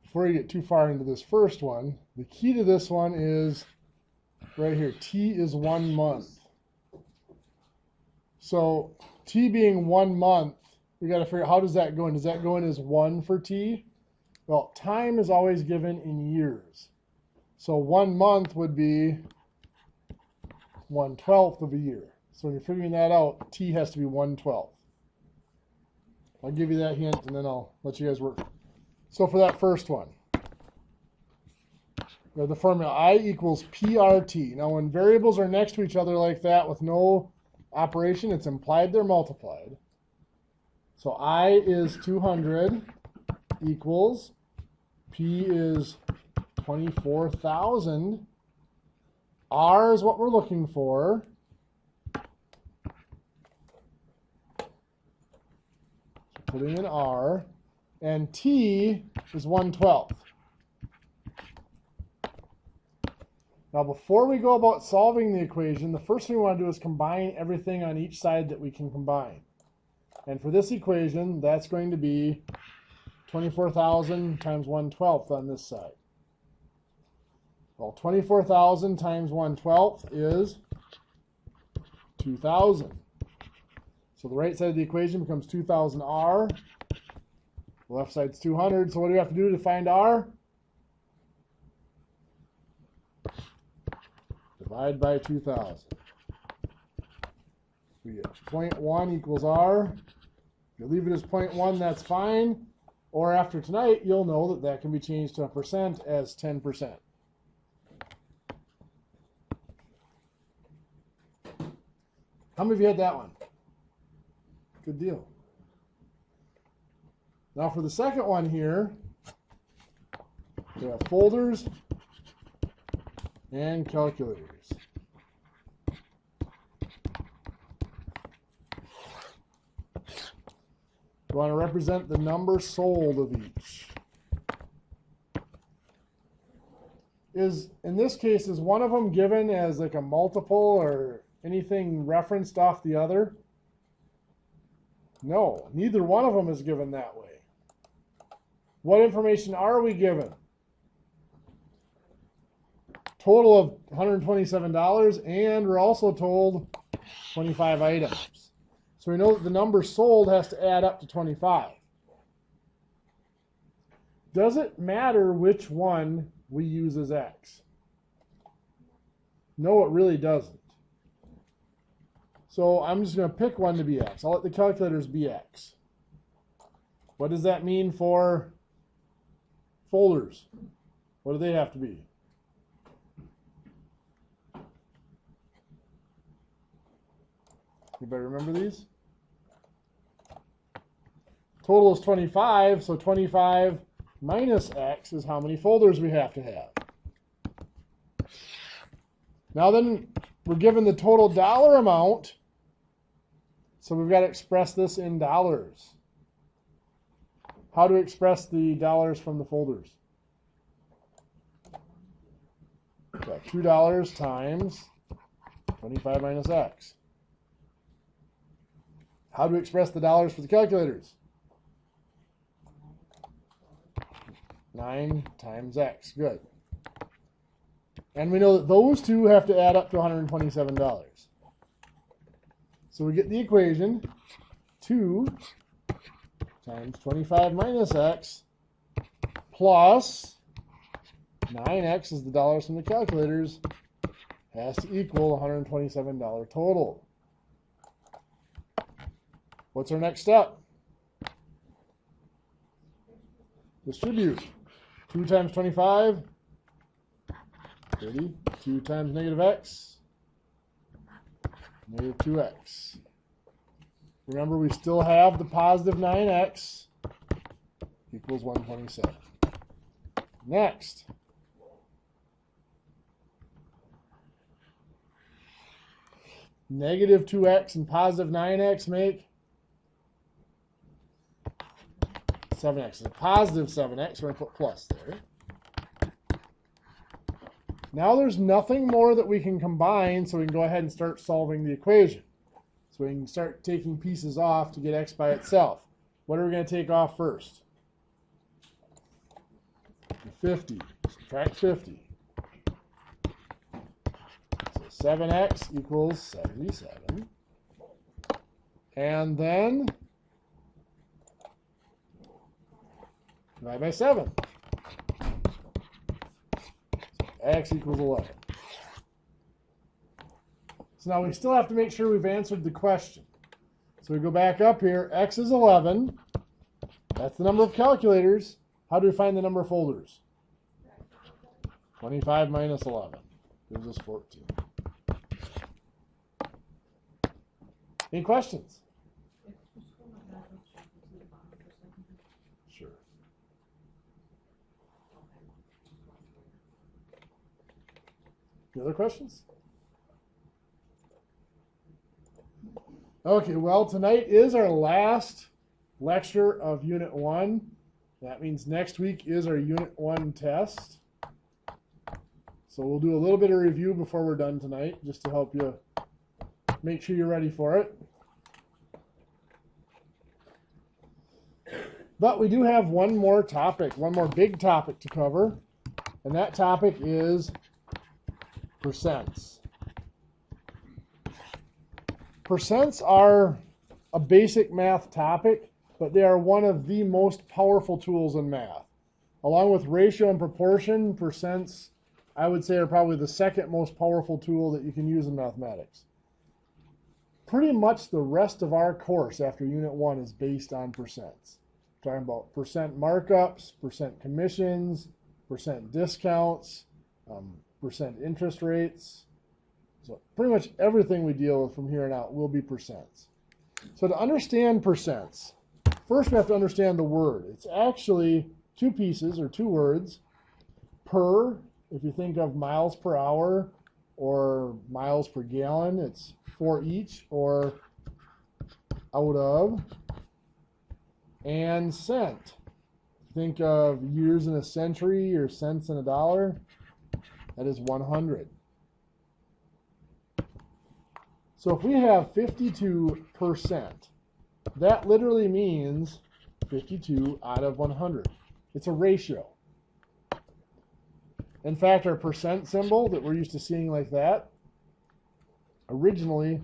before you get too far into this first one, the key to this one is right here. T is 1 month. So T being 1 month, we got to figure out how does that go in. Does that go in as 1 for T? Well, time is always given in years. So 1 month would be 1/12 of a year. So when you're figuring that out, T has to be 1/12. I'll give you that hint and then I'll let you guys work. So for that first one, we have the formula I equals PRT. Now when variables are next to each other like that with no operation, it's implied they're multiplied. So I is 200 equals P is 24,000. R is what we're looking for. So putting in R. And T is 1/12. Now before we go about solving the equation, the first thing we want to do is combine everything on each side that we can combine. And for this equation, that's going to be 24,000 times 1/12 on this side. Well, 24,000 times 1/12 is 2,000. So the right side of the equation becomes 2,000R. The left side's 200. So what do we have to do to find R? Divide by 2,000. We get 0.1 equals R. If you leave it as 0.1, that's fine. Or after tonight, you'll know that that can be changed to a percent as 10%. How many of you had that one? Good deal. Now for the second one here, we have folders and calculators. We want to represent the number sold of each. In this case, is one of them given as like a multiple or anything referenced off the other? No, neither one of them is given that way. What information are we given? Total of $127, and we're also told 25 items. So we know that the number sold has to add up to 25. Does it matter which one we use as X? No, it really doesn't. So I'm just going to pick one to be X. I'll let the calculators be X. What does that mean for folders? What do they have to be? Anybody remember these? Total is 25, so 25 minus X is how many folders we have to have. Now then, we're given the total dollar amount, so we've got to express this in dollars. How do we express the dollars from the folders? Got $2 times 25 minus X. How do we express the dollars for the calculators? 9 times X. Good. And we know that those two have to add up to $127. So we get the equation 2 times 25 minus X plus 9X is the dollars from the calculators has to equal $127 total. What's our next step? Distribute. 2 times 25, 30. 2 times negative X, negative 2X. Remember, we still have the positive 9X equals 127. Next. Negative 2X and positive 9X make 7X. A positive 7X, we're going to put plus there. Now there's nothing more that we can combine, so we can go ahead and start solving the equation. So we can start taking pieces off to get X by itself. What are we going to take off first? 50. Subtract 50. So 7x equals 77. And then divide by 7. So x equals 11. So now we still have to make sure we've answered the question. So we go back up here. X is 11. That's the number of calculators. How do we find the number of folders? 25 minus 11 gives us 14. Any questions? Sure. Any other questions? Okay, well, tonight is our last lecture of Unit 1. That means next week is our Unit 1 test. So we'll do a little bit of review before we're done tonight, just to help you make sure you're ready for it. But we do have one more topic, one more big topic to cover, and that topic is percents. Percents are a basic math topic, but they are one of the most powerful tools in math. Along with ratio and proportion, percents, I would say, are probably the second most powerful tool that you can use in mathematics. Pretty much the rest of our course after Unit 1 is based on percents. We're talking about percent markups, percent commissions, percent discounts, percent interest rates. So pretty much everything we deal with from here on out will be percents. So to understand percents, first we have to understand the word. It's actually two pieces or two words. Per, if you think of miles per hour or miles per gallon, it's for each or out of. And cent. Think of years in a century or cents in a dollar. That is 100. So if we have 52%, that literally means 52 out of 100. It's a ratio. In fact, our percent symbol that we're used to seeing like that originally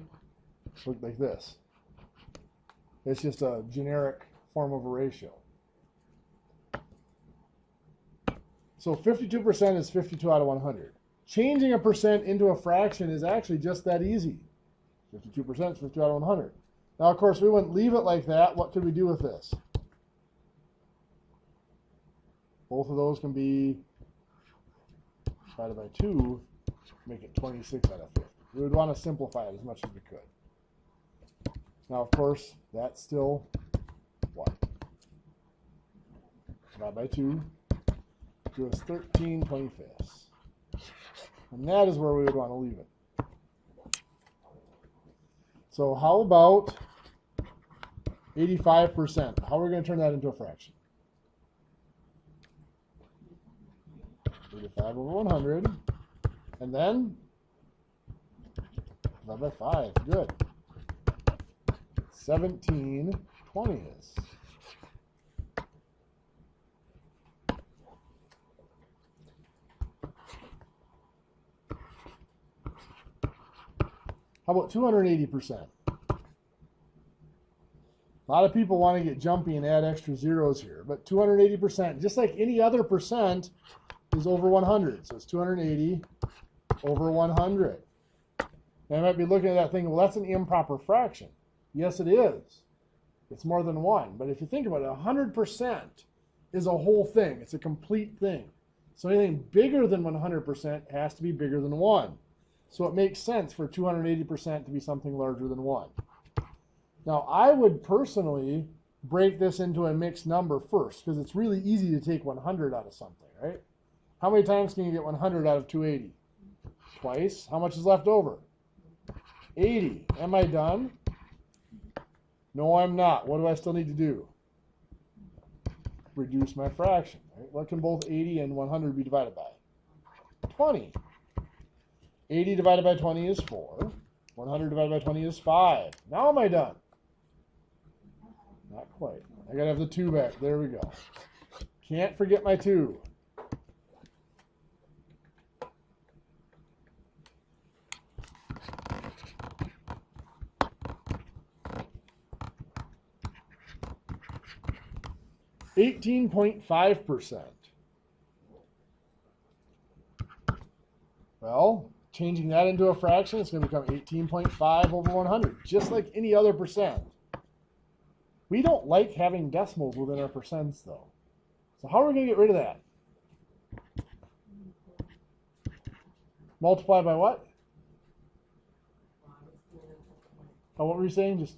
looked like this. It's just a generic form of a ratio. So 52% is 52 out of 100. Changing a percent into a fraction is actually just that easy. 52% is 52 out of 100. Now, of course, we wouldn't leave it like that. What could we do with this? Both of those can be divided by 2, make it 26 out of 50. We would want to simplify it as much as we could. Now, of course, that's still what? Divided by 2 gives 13/25. And that is where we would want to leave it. So how about 85%? How are we going to turn that into a fraction? 85 over 100. And then divide by 5. Good. 17/20. How about 280%? A lot of people want to get jumpy and add extra zeros here, but 280%, just like any other percent, is over 100. So it's 280 over 100. And I might be looking at that thinking, well, that's an improper fraction. Yes, it is. It's more than 1. But if you think about it, 100% is a whole thing. It's a complete thing. So anything bigger than 100% has to be bigger than 1. So it makes sense for 280% to be something larger than 1. Now, I would personally break this into a mixed number first, because it's really easy to take 100 out of something, right? How many times can you get 100 out of 280? Twice. How much is left over? 80. Am I done? No, I'm not. What do I still need to do? Reduce my fraction. Right? What can both 80 and 100 be divided by? 20. 80 divided by 20 is 4. 100 divided by 20 is 5. Now am I done? Not quite. I got to have the 2 back. There we go. Can't forget my 2. 18.5%. Well, changing that into a fraction, it's going to become 18.5 over 100, just like any other percent. We don't like having decimals within our percents, though. So how are we going to get rid of that? Multiply by what? Oh, what were you saying? Just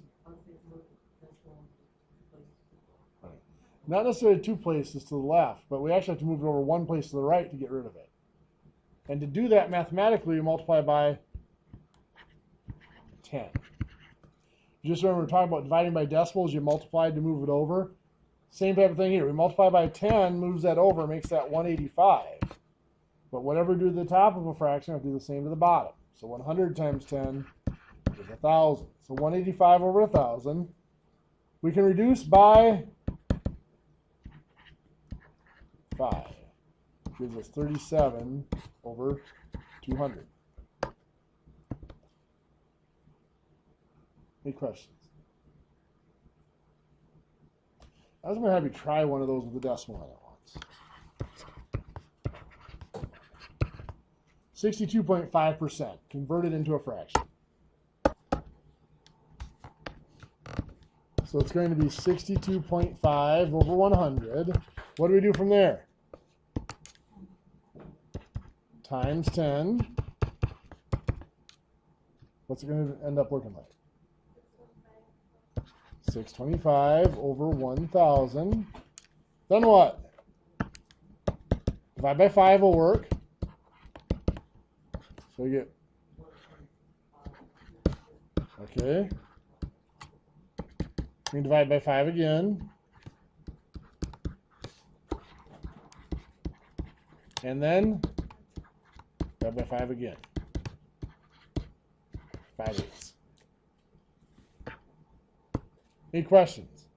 not necessarily 2 places to the left, but we actually have to move it over 1 place to the right to get rid of it. And to do that mathematically, we multiply by 10. Just remember, we're talking about dividing by decimals. You multiplied to move it over. Same type of thing here. We multiply by 10, moves that over, makes that 185. But whatever we do to the top of a fraction, I have to do the same to the bottom. So 100 times 10 is 1,000. So 185 over 1,000. We can reduce by 5. Gives us 37 over 200. Any questions? I was going to have you try one of those with a decimal on it once. 62.5% converted into a fraction. So it's going to be 62.5 over 100. What do we do from there? Times 10. What's it going to end up looking like? 625 over 1,000. Then what? Divide by 5 will work. So you get, okay. We can divide by 5 again. And then divide by 5 again. 5/8. Any questions?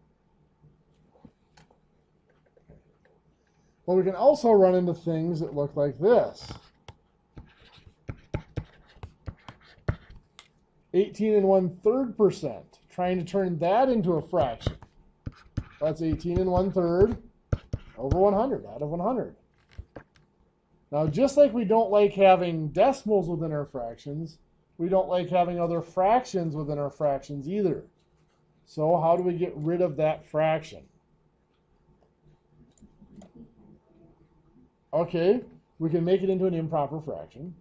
Well, we can also run into things that look like this. 18 1/3%. Trying to turn that into a fraction. That's 18 1/3 over 100 out of 100. Now, just like we don't like having decimals within our fractions, we don't like having other fractions within our fractions either. So how do we get rid of that fraction? Okay, we can make it into an improper fraction.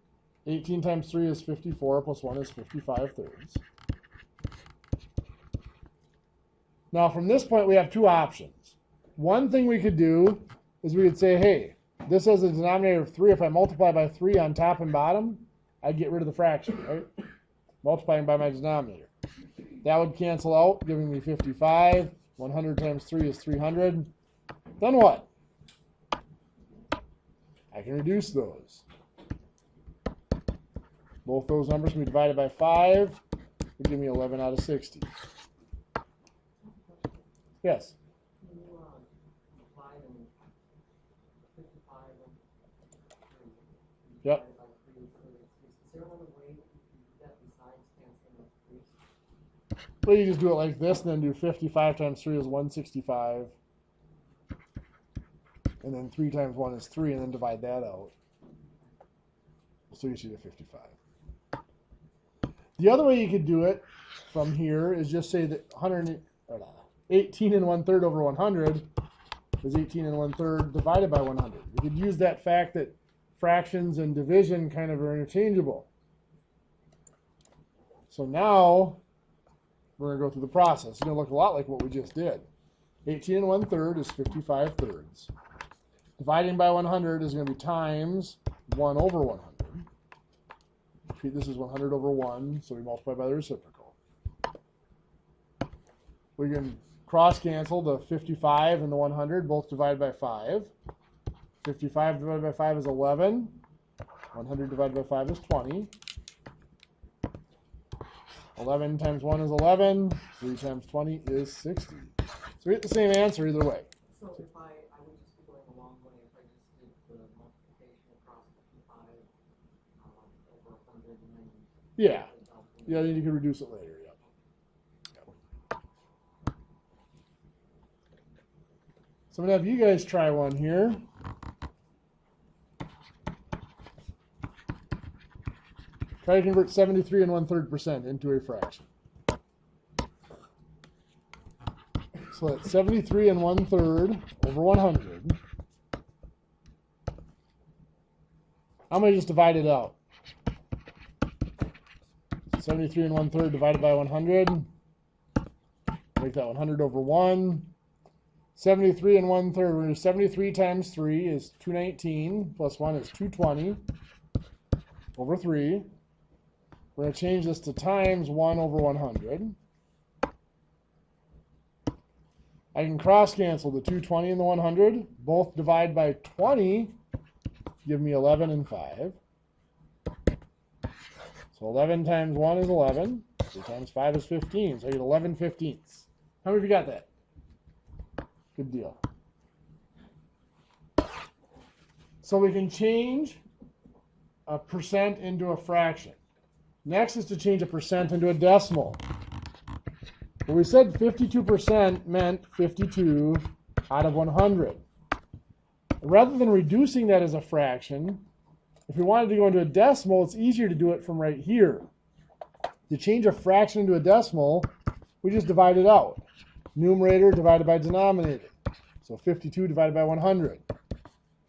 18 times 3 is 54, plus 1 is 55/3. Now, from this point, we have 2 options. One thing we could do is we could say, hey, this has a denominator of 3. If I multiply by 3 on top and bottom, I'd get rid of the fraction, right? Multiplying by my denominator. That would cancel out, giving me 55. 100 times 3 is 300. Then what? I can reduce those. Both those numbers can be divided by 5. Would give me 11 out of 60. Yes? Yep. Well, you just do it like this, and then do 55 times 3 is 165. And then 3 times 1 is 3, and then divide that out. So you should get 55. The other way you could do it from here is just say that 18 1/3 over 100 is 18 1/3 divided by 100. You could use that fact that fractions and division kind of are interchangeable. So now we're going to go through the process. It's going to look a lot like what we just did. 18 1/3 is 55/3. Dividing by 100 is going to be times 1 over 100. Treat this as 100 over 1, so we multiply by the reciprocal. We can cross cancel the 55 and the 100, both divided by 5. 55 divided by 5 is 11. 100 divided by 5 is 20. 11 times 1 is 11. 3 times 20 is 60. So we get the same answer either way. So if I would just be going a long way if I just did the multiplication across 55 over 100 and then... Yeah. Yeah, then you can reduce it later, yeah. So I'm going to have you guys try one here. Try to convert 73 1/3% into a fraction. So that's 73 1/3 over 100. I'm going to just divide it out. 73 1/3 divided by 100. Make that 100 over 1. 73 1/3. We're going to do 73 times 3 is 219. Plus 1 is 220 over 3. We're going to change this to times 1 over 100. I can cross cancel the 220 and the 100. Both divide by 20. Give me 11 and 5. So 11 times 1 is 11. 3 times 5 is 15. So I get 11/15. How many of you got that? Good deal. So we can change a percent into a fraction. Next is to change a percent into a decimal. Well, we said 52% meant 52 out of 100. Rather than reducing that as a fraction, if we wanted to go into a decimal, it's easier to do it from right here. To change a fraction into a decimal, we just divide it out. Numerator divided by denominator. So 52 divided by 100,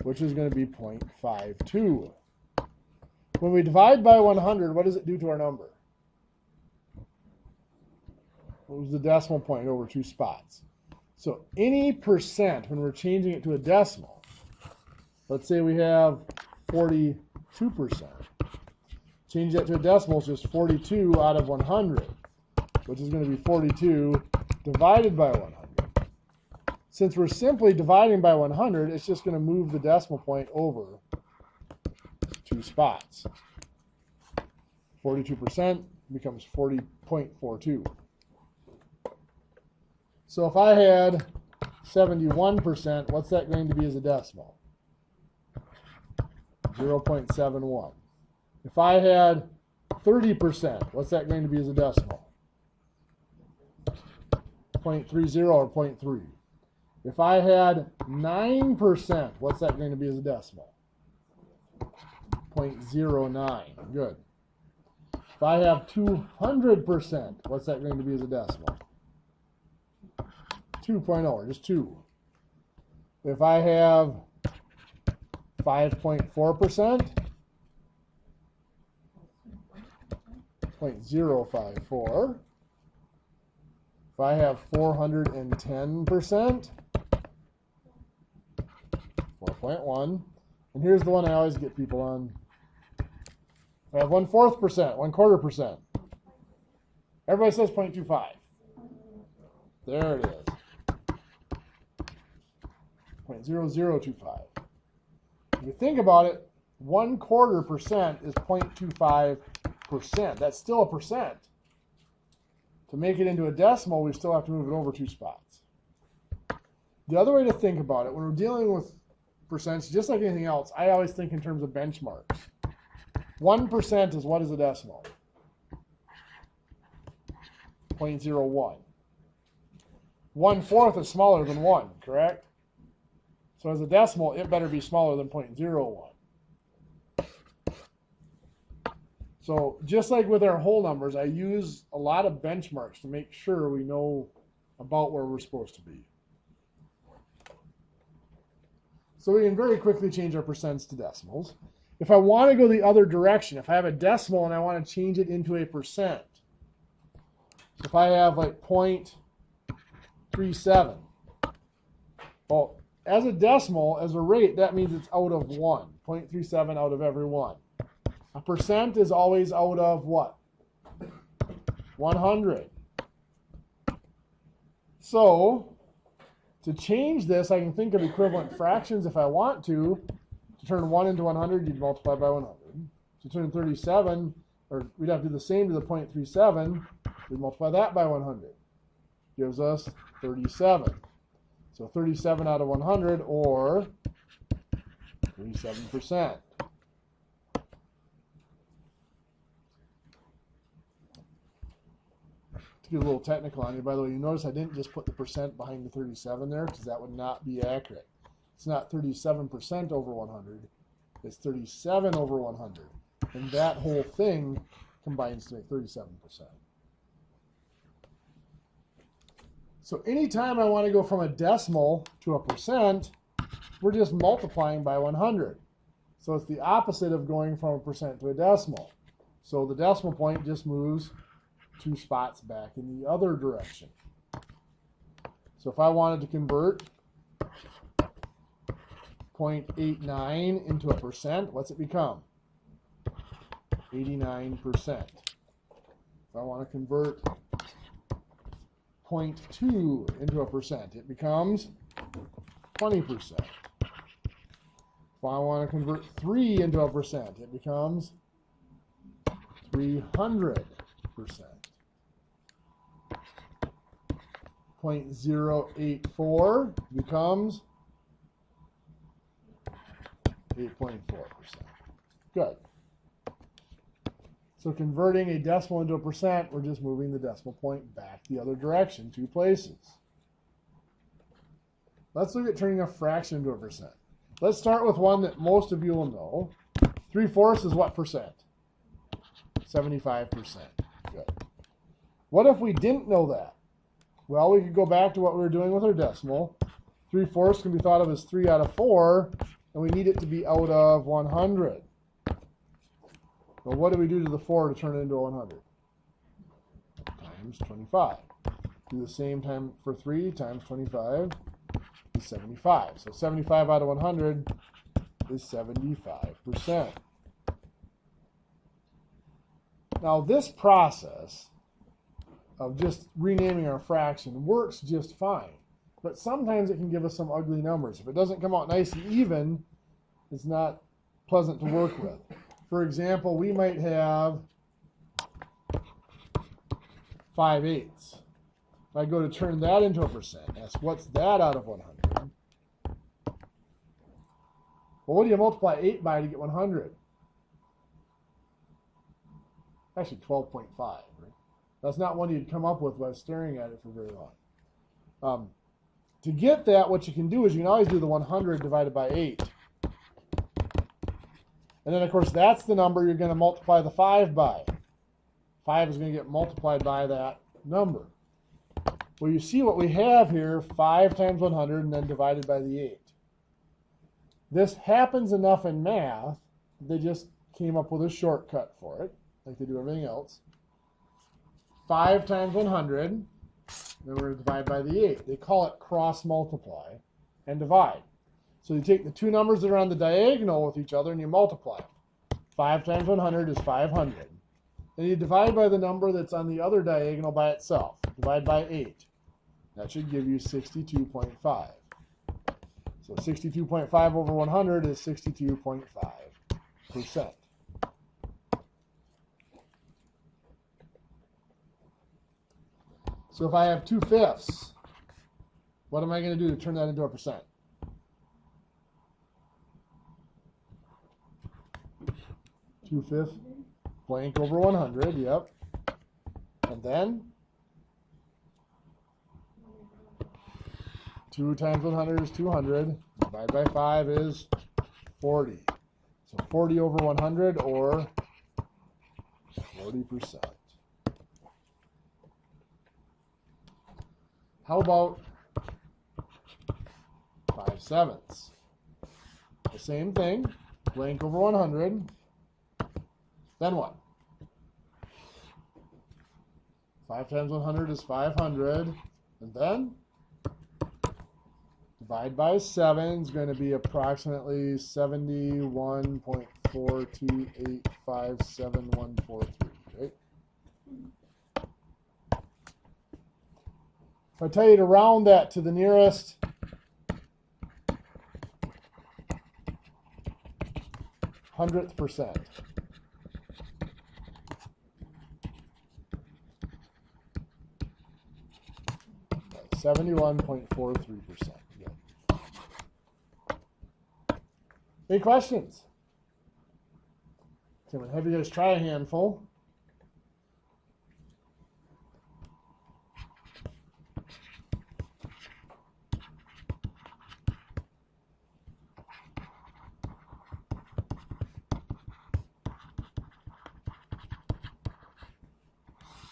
which is going to be 0.52. When we divide by 100, what does it do to our number? What was the decimal point over 2 spots? So any percent, when we're changing it to a decimal, let's say we have 42%. Change that to a decimal, it's just 42 out of 100, which is going to be 42 divided by 100. Since we're simply dividing by 100, it's just going to move the decimal point over 2 spots. 42% becomes 40.42. So if I had 71%, what's that going to be as a decimal? 0.71. If I had 30%, what's that going to be as a decimal? 0.30 or 0.3. If I had 9%, what's that going to be as a decimal? 0.09. Good. If I have 200%, what's that going to be as a decimal? 2.0, or just 2. If I have 5.4%, 0.054. If I have 410%, 4.1. And here's the one I always get people on. If I have 1/4%, 1/4%. Everybody says 0.25. There it is. 0.0025. If you think about it, 1/4% is 0.25%. That's still a percent. To make it into a decimal, we still have to move it over 2 spots. The other way to think about it, when we're dealing with percents, just like anything else, I always think in terms of benchmarks. 1% is what is a decimal? 0.01. 1/4 is smaller than 1, correct? So as a decimal, it better be smaller than 0.01. So just like with our whole numbers, I use a lot of benchmarks to make sure we know about where we're supposed to be. So we can very quickly change our percents to decimals. If I want to go the other direction, if I have a decimal and I want to change it into a percent, if I have like 0.37, well, as a decimal, as a rate, that means it's out of 1. 0.37 out of every 1. A percent is always out of what? 100. So, to change this, I can think of equivalent fractions if I want to. To turn 1 into 100, you'd multiply by 100. To turn 37, or we'd have to do the same to the 0.37, we'd multiply that by 100. Gives us 37. So 37 out of 100, or 37%. to get a little technical on you, by the way, you notice I didn't just put the percent behind the 37 there because that would not be accurate. It's not 37% over 100. It's 37 over 100. And that whole thing combines to make 37%. So anytime I want to go from a decimal to a percent, we're just multiplying by 100. So it's the opposite of going from a percent to a decimal. So the decimal point just moves 2 spots back in the other direction. So if I wanted to convert 0.89 into a percent, what's it become? 89%. If I want to convert 0.2 into a percent, it becomes 20%. If I want to convert 3 into a percent, it becomes 300%. 0.084 becomes 8.4%. Good. So converting a decimal into a percent, we're just moving the decimal point back the other direction, 2 places. Let's look at turning a fraction into a percent. Let's start with one that most of you will know. 3/4 is what percent? 75%. Good. What if we didn't know that? Well, we could go back to what we were doing with our decimal. 3/4 can be thought of as 3 out of 4, and we need it to be out of 100. Well, what do we do to the 4 to turn it into a 100? Times 25. Do the same time for 3 times 25 is 75. So 75 out of 100 is 75%. Now this process of just renaming our fraction works just fine, but sometimes it can give us some ugly numbers. If it doesn't come out nice and even, it's not pleasant to work with. For example, we might have 5/8. If I go to turn that into a percent, ask what's that out of 100? Well, what do you multiply 8 by to get 100? Actually, 12.5, right? That's not one you'd come up with by staring at it for very long. To get that, what you can do is you can always do the 100 divided by 8. And then, of course, that's the number you're going to multiply the 5 by. 5 is going to get multiplied by that number. Well, you see what we have here, 5 times 100 and then divided by the 8. This happens enough in math, they just came up with a shortcut for it, like they do everything else. 5 times 100, then we're going to divide by the 8. They call it cross multiply and divide. So you take the two numbers that are on the diagonal with each other and you multiply them. 5 times 100 is 500. Then you divide by the number that's on the other diagonal by itself. Divide by 8. That should give you 62.5. So 62.5 over 100 is 62.5%. So if I have 2/5, what am I going to do to turn that into a percent? 2/5 blank over 100, yep. And then 2 times 100 is 200. Divided by 5 is 40. So 40 over 100, or 40%. How about 5/7? The same thing, blank over 100. Then what? 5 times 100 is 500. And then divide by 7 is going to be approximately 71.42857,143. Right? If I tell you to round that to the nearest hundredth percent, 71.43%. Any questions? So I'm going to have you guys try a handful.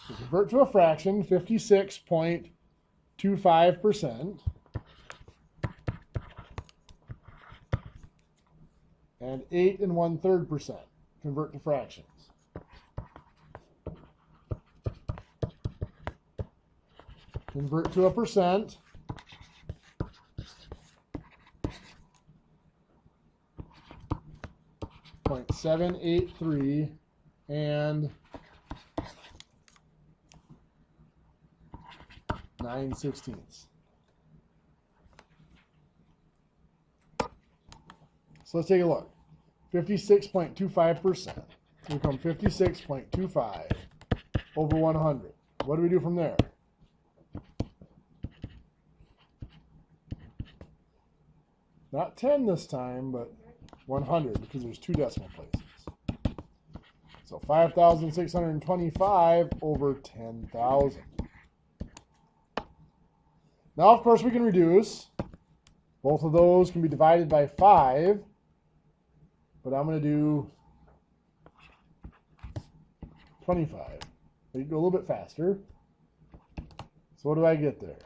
So convert to a fraction, 56.25%. And 8 1/3%. Convert to fractions. Convert to a percent. 0.783 and 9/16. So let's take a look. 56.25%. We become 56.25 over 100. What do we do from there? Not 10 this time, but 100 because there's 2 decimal places. So 5,625 over 10,000. Now, of course, we can reduce. Both of those can be divided by 5. But I'm going to do 25. We can go a little bit faster. So what do I get there?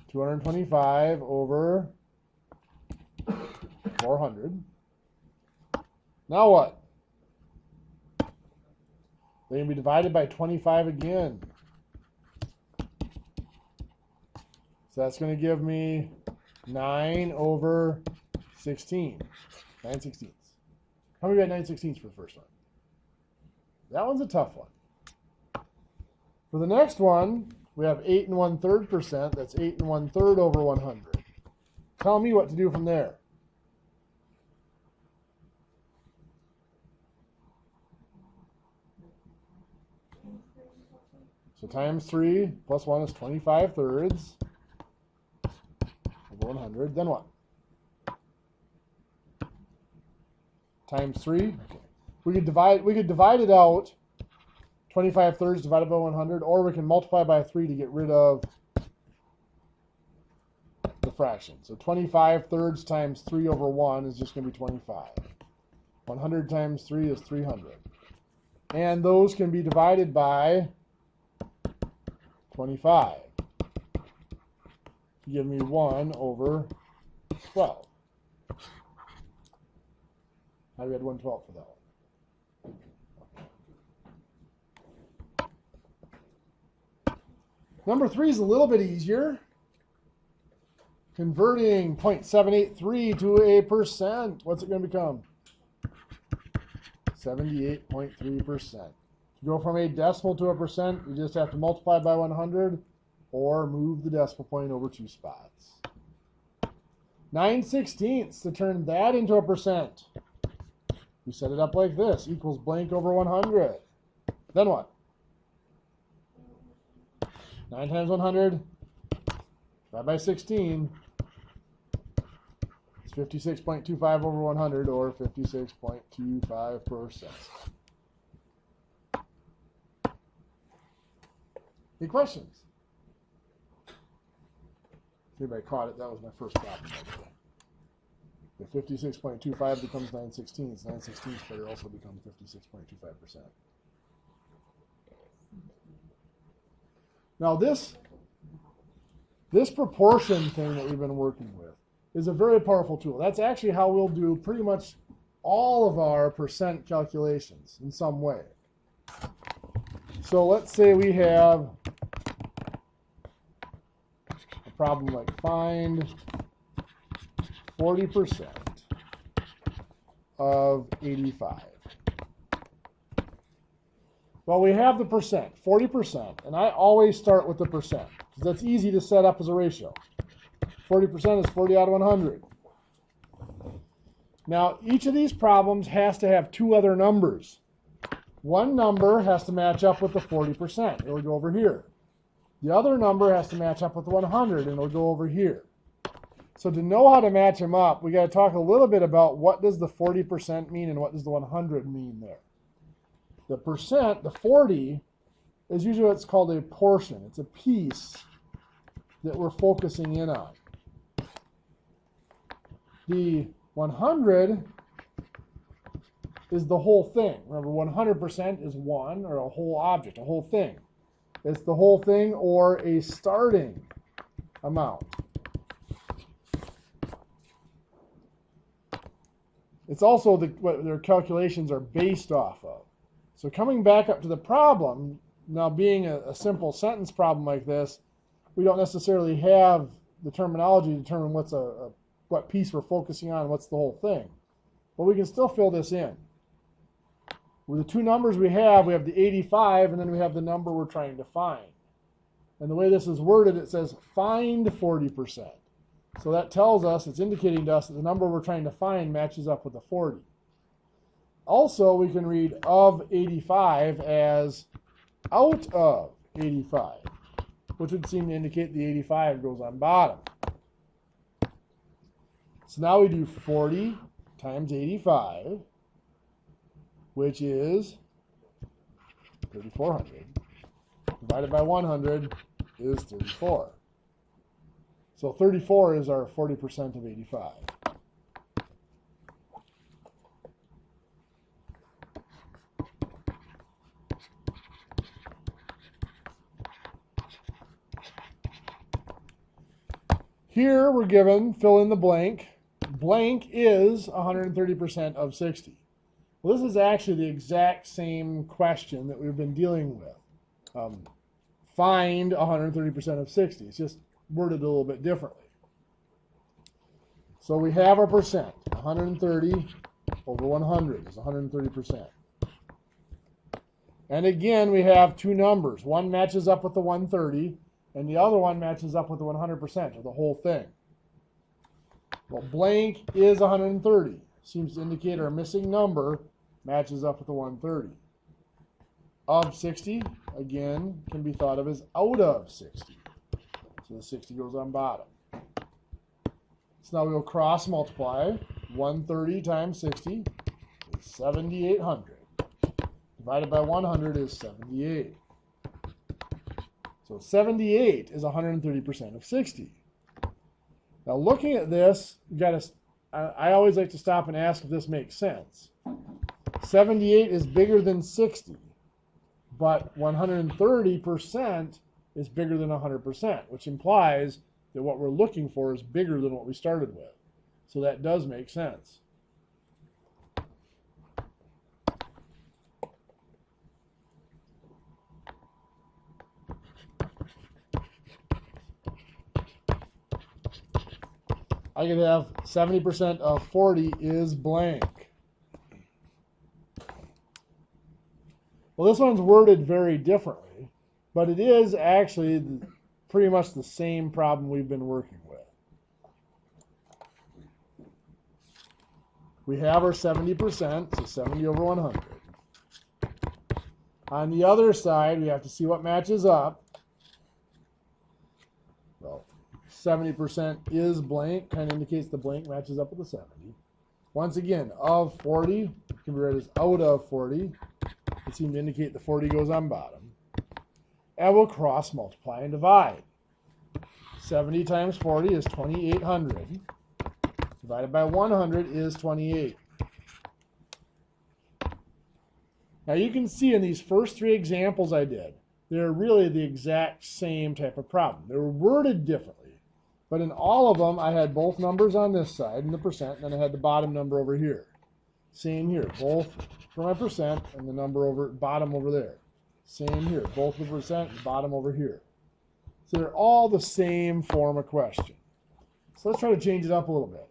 225 over 400. Now what? They can be divided by 25 again. So that's going to give me 9 over 16. 9/16. How many got 9/16 for the first one? That one's a tough one. For the next one, we have 8 1/3%. That's 8 1/3 over 100. Tell me what to do from there. So times 3 plus 1 is 25/3 over 100. Then what? Times 3. Okay. We could divide it out. 25/3 divided by 100, or we can multiply by 3 to get rid of the fraction. So 25/3 times 3 over 1 is just going to be 25. 100 times 3 is 300. And those can be divided by 25. Give me 1 over 12. I had 1/12 for that one. Number 3 is a little bit easier. Converting 0.783 to a percent. What's it going to become? 78.3%. To go from a decimal to a percent, you just have to multiply by 100 or move the decimal point over 2 spots. 9/16 to turn that into a percent. You set it up like this, equals blank over 100. Then what? 9 times 100, divided by 16, it's 56.25 over 100, or 56.25%. Any questions? If anybody caught it, that was my first problem. If 56.25 becomes 9/16, 9/16 better also become 56.25%. Now this proportion thing that we've been working with is a very powerful tool. That's actually how we'll do pretty much all of our percent calculations in some way. So let's say we have a problem like find 40% of 85. Well, we have the percent, 40%, and I always start with the percent, because that's easy to set up as a ratio. 40% is 40 out of 100. Now, each of these problems has to have 2 other numbers. One number has to match up with the 40%. It'll go over here. The other number has to match up with the 100, and it'll go over here. So to know how to match them up, we got to talk a little bit about what does the 40% mean and what does the 100 mean there. The percent, the 40, is usually what's called a portion. It's a piece that we're focusing in on. The 100 is the whole thing. Remember, 100% is one, or a whole object, a whole thing. It's the whole thing or a starting amount. It's also what their calculations are based off of. So coming back up to the problem, now being a simple sentence problem like this, we don't necessarily have the terminology to determine what piece we're focusing on, what's the whole thing. But we can still fill this in. With the two numbers we have the 85, and then we have the number we're trying to find. And the way this is worded, it says find 40%. So that tells us, it's indicating to us that the number we're trying to find matches up with the 40. Also, we can read of 85 as out of 85, which would seem to indicate the 85 goes on bottom. So now we do 40 times 85, which is 3,400. Divided by 100 is 34. So 34 is our 40% of 85. Here we're given, fill in the blank. Blank is 130% of 60. Well, this is actually the exact same question that we've been dealing with. Find 130% of 60. It's just worded a little bit differently. So we have our percent. 130 over 100 is 130%. And again, we have two numbers. One matches up with the 130, and the other one matches up with the 100%, or the whole thing. Well, blank is 130. Seems to indicate our missing number matches up with the 130. Of 60, again, can be thought of as out of 60. So the 60 goes on bottom. So now we'll cross multiply. 130 times 60 is 7,800. Divided by 100 is 78. So 78 is 130% of 60. Now looking at this, I always like to stop and ask if this makes sense. 78 is bigger than 60, but 130% is bigger than 100%, which implies that what we're looking for is bigger than what we started with. So that does make sense. I could have 70% of 40 is blank. Well, this one's worded very differently, but it is actually pretty much the same problem we've been working with. We have our 70%, so 70 over 100. On the other side, we have to see what matches up. Well, 70% is blank, kind of indicates the blank matches up with the 70. Once again, of 40 can be read as out of 40. It seems to indicate the 40 goes on bottom. And we'll cross multiply and divide. 70 times 40 is 2,800. Divided by 100 is 28. Now you can see in these first three examples I did, they're really the exact same type of problem. They were worded differently, but in all of them I had both numbers on this side and the percent, and then I had the bottom number over here. Same here, both for my percent and the number over bottom over there. Same here, both the percent and bottom over here. So they're all the same form of question. So let's try to change it up a little bit.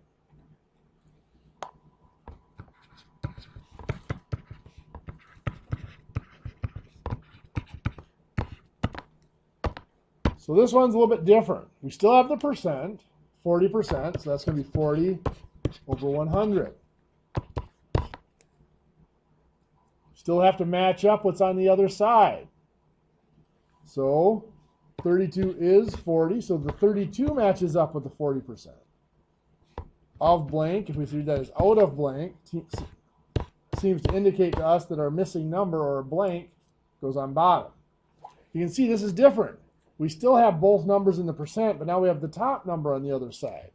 So this one's a little bit different. We still have the percent, 40%, so that's going to be 40 over 100. Still have to match up what's on the other side. So 32 is 40, so the 32 matches up with the 40%. Of blank, if we see that as out of blank, seems to indicate to us that our missing number, or blank, goes on bottom. You can see this is different. We still have both numbers in the percent, but now we have the top number on the other side.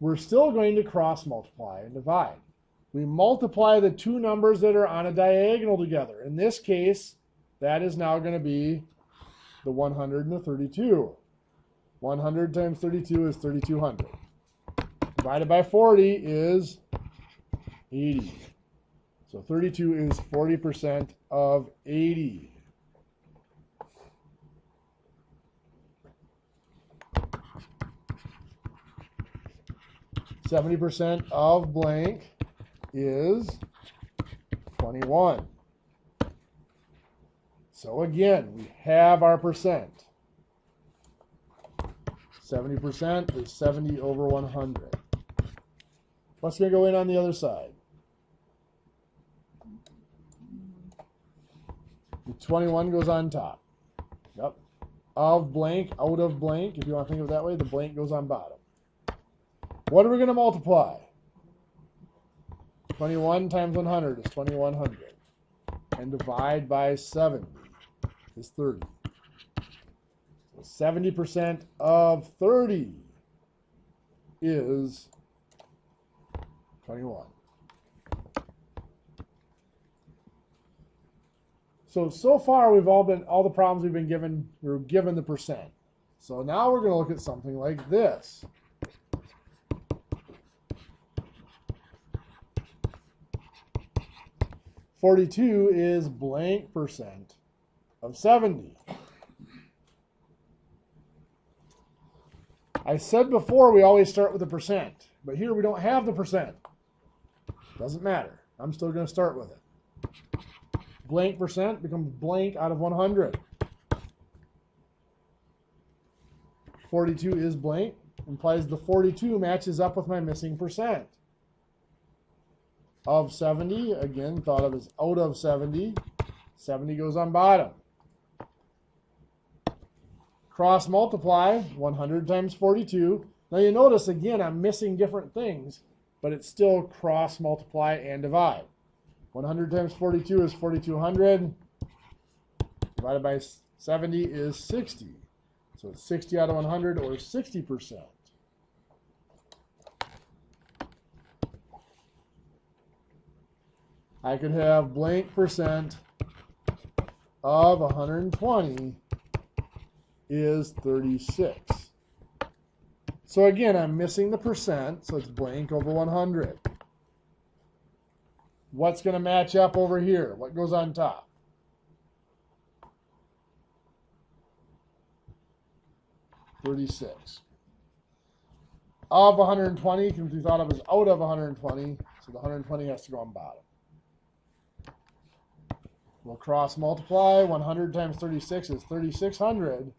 We're still going to cross multiply and divide. We multiply the two numbers that are on a diagonal together. In this case, that is now going to be the 100 and the 32. 100 times 32 is 3,200. Divided by 40 is 80. So 32 is 40% of 80. %70 of blank is 21. So again, we have our percent. 70% is 70 over 100. What's going to go in on the other side? The 21 goes on top. Yep. Of blank, out of blank, if you want to think of it that way, the blank goes on bottom. What are we going to multiply? 21 times 100 is 2,100. And divide by 70 is 30. So 70% of 30 is 21. So far all the problems we've been given, we're given the percent. So now we're going to look at something like this. $42 is blank percent of 70. I said before we always start with the percent, but here we don't have the percent. Doesn't matter. I'm still going to start with it. Blank percent becomes blank out of 100. 42 is blank, implies the 42 matches up with my missing percent. Of 70, again, thought of as out of 70. 70 goes on bottom. Cross multiply, 100 times 42. Now you notice, again, I'm missing different things, but it's still cross multiply and divide. 100 times 42 is 4,200. Divided by 70 is 60. So it's 60 out of 100, or 60%. I could have blank percent of 120 is 36. So again, I'm missing the percent, so it's blank over 100. What's going to match up over here? What goes on top? $36. Of 120 can be thought of as out of 120, so the 120 has to go on bottom. We'll cross multiply. 100 times 36 is 3,600.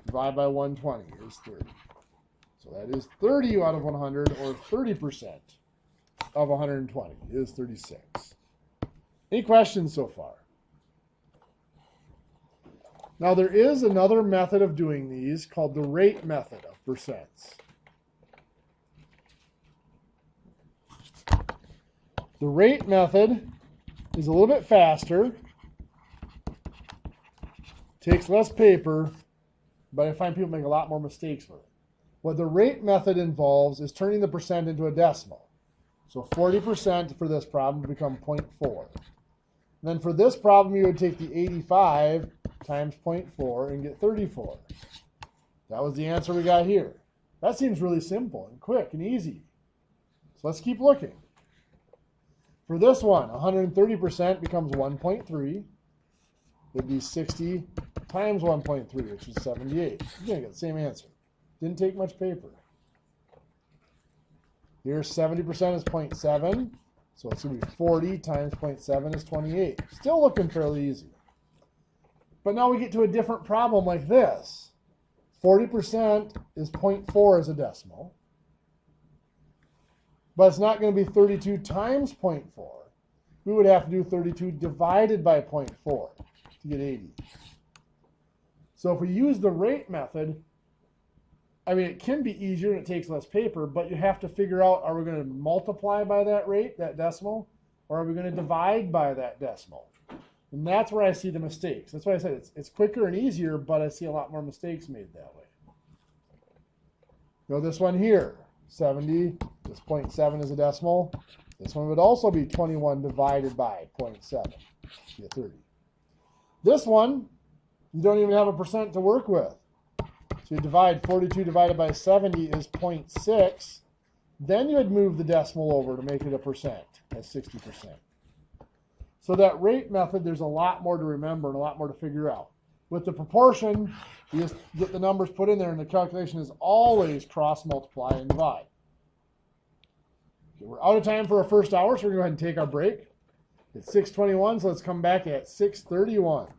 Divide by 120 is 30. So that is 30 out of 100, or 30% of 120 is 36. Any questions so far? Now there is another method of doing these called the rate method of percents. The rate method is a little bit faster, takes less paper, but I find people make a lot more mistakes with it. What the rate method involves is turning the percent into a decimal. So 40% for this problem would become 0.4. Then for this problem, you would take the 85 times 0.4 and get 34. That was the answer we got here. That seems really simple and quick and easy. So let's keep looking. For this one, 130% becomes 1.3. It'd be 60 times 1.3, which is 78. You're going to get the same answer. Didn't take much paper. Here, 70% is 0.7. So it's going to be 40 times 0.7 is 28. Still looking fairly easy. But now we get to a different problem like this. 40% is 0.4 as a decimal. But it's not going to be 32 times 0.4. We would have to do 32 divided by 0.4 to get 80. So if we use the rate method, I mean, it can be easier and it takes less paper, but you have to figure out, are we going to multiply by that rate, that decimal, or are we going to divide by that decimal? And that's where I see the mistakes. That's why I said it's quicker and easier, but I see a lot more mistakes made that way. This one here, 70 This 0.7 is a decimal. This one would also be 21 divided by 0.7. Be a 30. This one, you don't even have a percent to work with. So you divide 42 divided by 70 is 0.6. Then you'd move the decimal over to make it a percent. That's 60%. So that rate method, there's a lot more to remember and a lot more to figure out. With the proportion, you just get the numbers put in there, and the calculation is always cross multiply and divide. Okay, we're out of time for our first hour, so we're going to go ahead and take our break. It's 6:21, so let's come back at 6:31.